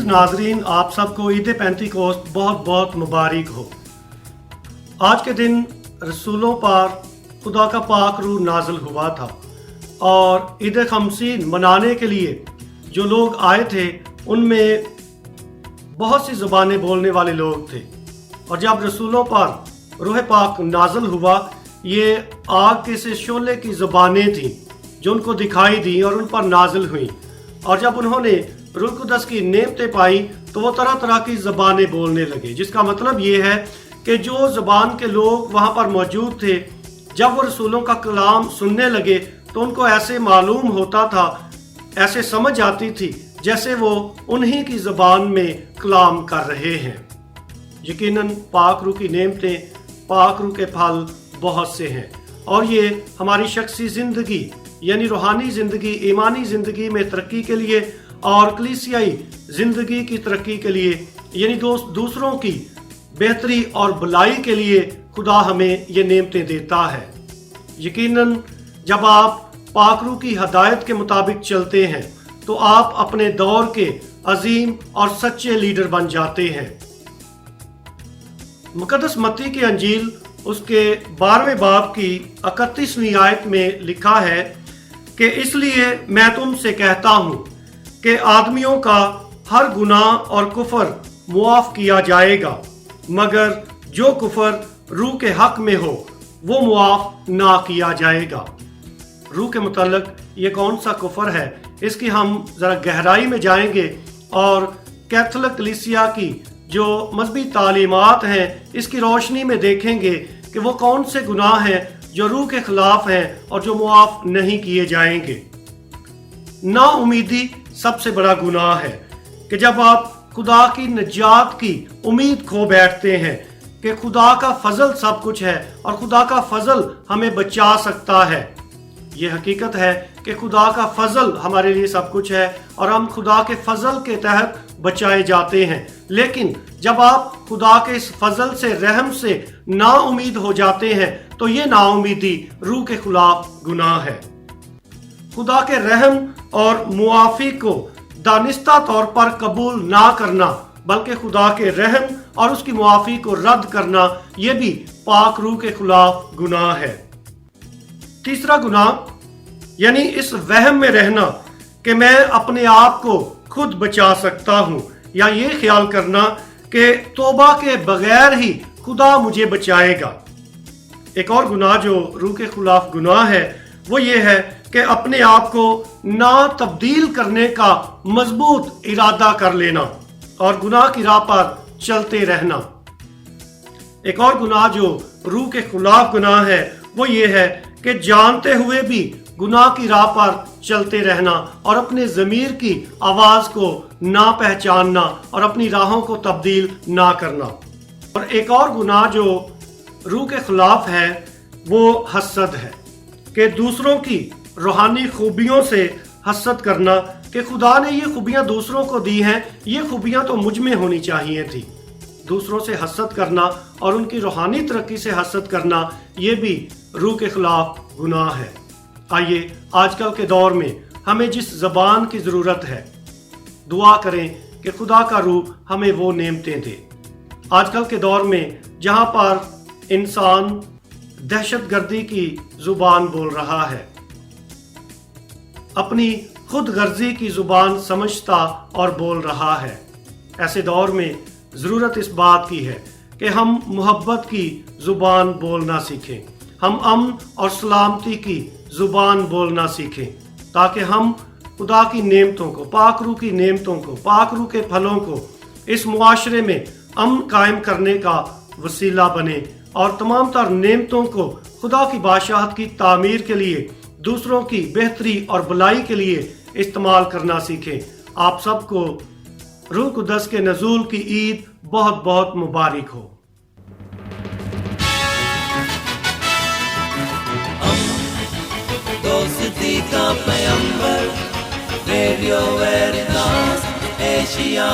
नाजरीन, आप सबको ईद पेंतिकोस्त बहुत बहुत मुबारक हो। आज के दिन रसूलों पर खुदा का पाक रूह नाजिल हुआ था और ईद खमसीन मनाने के लिए जो लोग आए थे उनमें बहुत सी ज़ुबानें बोलने वाले लोग थे। और जब रसूलों पर रूह पाक नाजिल हुआ, ये आग के से शोले की ज़ुबानें थीं जो उनको दिखाई दी और उन पर नाजिल हुई। और जब उन्होंने रूह कुदस की नेमतें पाई तो वो तरह तरह की ज़बानें बोलने लगे, जिसका मतलब ये है कि जो ज़बान के लोग वहाँ पर मौजूद थे, जब वो रसूलों का कलाम सुनने लगे तो उनको ऐसे मालूम होता था, ऐसे समझ आती थी जैसे वो उन्हीं की ज़बान में कलाम कर रहे हैं। यकीनन पाक रूह की नेमतें, पाक रूह के फल बहुत से हैं और ये हमारी शख्सी ज़िंदगी यानी रूहानी ज़िंदगी, ईमानी ज़िंदगी में तरक्की के लिए और कलीसियाई ज़िंदगी की तरक्की के लिए यानी दूसरों की बेहतरी और भलाई के लिए खुदा हमें ये नेमतें देता है। यकीनन जब आप पाक रूह की हदायत के मुताबिक चलते हैं तो आप अपने दौर के अजीम और सच्चे लीडर बन जाते हैं। मुकद्दस मत्ती की अंजील उसके 12वें बाब की 31वीं आयत में लिखा है कि इसलिए मैं तुमसे कहता हूँ कि आदमियों का हर गुनाह और कुफर मुआफ किया जाएगा, मगर जो कुफर रूह के हक में हो वो मुआफ ना किया जाएगा। रूह के मुतल्लिक ये कौन सा कुफर है, इसकी हम ज़रा गहराई में जाएंगे और कैथोलिक कलीसिया की जो मजहबी तालीमात हैं इसकी रोशनी में देखेंगे कि वो कौन से गुनाह हैं जो रूह के खिलाफ हैं और जो मुआफ नहीं किए जाएंगे। ना उम्मीदी सबसे बड़ा गुनाह है कि जब आप खुदा की निजात की उम्मीद खो बैठते हैं कि खुदा का फजल सब कुछ है और खुदा का फजल हमें बचा सकता है। ये हकीकत है कि खुदा का फजल हमारे लिए सब कुछ है और हम खुदा के फजल के तहत बचाए जाते हैं। लेकिन जब आप खुदा के इस फजल से, रहम से ना उम्मीद हो जाते हैं तो ये ना उम्मीदी रूह के खिलाफ गुनाह है। खुदा के रहम और मुआफी को दानिस्ता तौर पर कबूल ना करना, बल्कि खुदा के रहम और उसकी मुआफी को रद्द करना, यह भी पाक रूह के खिलाफ गुनाह है। तीसरा गुनाह यानी इस वहम में रहना कि मैं अपने आप को खुद बचा सकता हूँ, या ये ख्याल करना कि तौबा के बगैर ही खुदा मुझे बचाएगा। एक और गुनाह जो रूह के खिलाफ गुनाह है वो ये है कि अपने आप को ना तब्दील करने का मजबूत इरादा कर लेना और गुनाह की राह पर चलते रहना। एक और गुनाह जो रूह के खिलाफ गुनाह है वो ये है कि जानते हुए भी गुनाह की राह पर चलते रहना और अपने ज़मीर की आवाज़ को ना पहचानना और अपनी राहों को तब्दील ना करना। और एक और गुनाह जो रूह के खिलाफ है वो हसद है कि दूसरों की रूहानी खूबियों से हसद करना कि खुदा ने ये खूबियाँ दूसरों को दी हैं, ये खूबियाँ तो मुझ में होनी चाहिए थी। दूसरों से हसद करना और उनकी रूहानी तरक्की से हसद करना, ये भी रूह के खिलाफ गुनाह है। आइए आजकल के दौर में हमें जिस ज़बान की ज़रूरत है, दुआ करें कि खुदा का रूह हमें वो नेमतें दे। आजकल के दौर में जहाँ पर इंसान दहशतगर्दी की ज़ुबान बोल रहा है, अपनी खुद गर्जी की ज़ुबान समझता और बोल रहा है, ऐसे दौर में ज़रूरत इस बात की है कि हम मोहब्बत की ज़ुबान बोलना सीखें, हम अमन और सलामती की ज़ुबान बोलना सीखें, ताकि हम खुदा की नेमतों को, पाक रूह की नेमतों को, पाक रूह के फलों को इस मुआशरे में अमन कायम करने का वसीला बने और तमाम तर नेमतों को खुदा की बादशाहत की तामीर के लिए, दूसरों की बेहतरी और भलाई के लिए इस्तेमाल करना सीखें। आप सबको रूह कुदस के नज़ूल की ईद बहुत बहुत मुबारक हो। दोस्ती का पैगंबर, रेडियो वेरितास एशिया।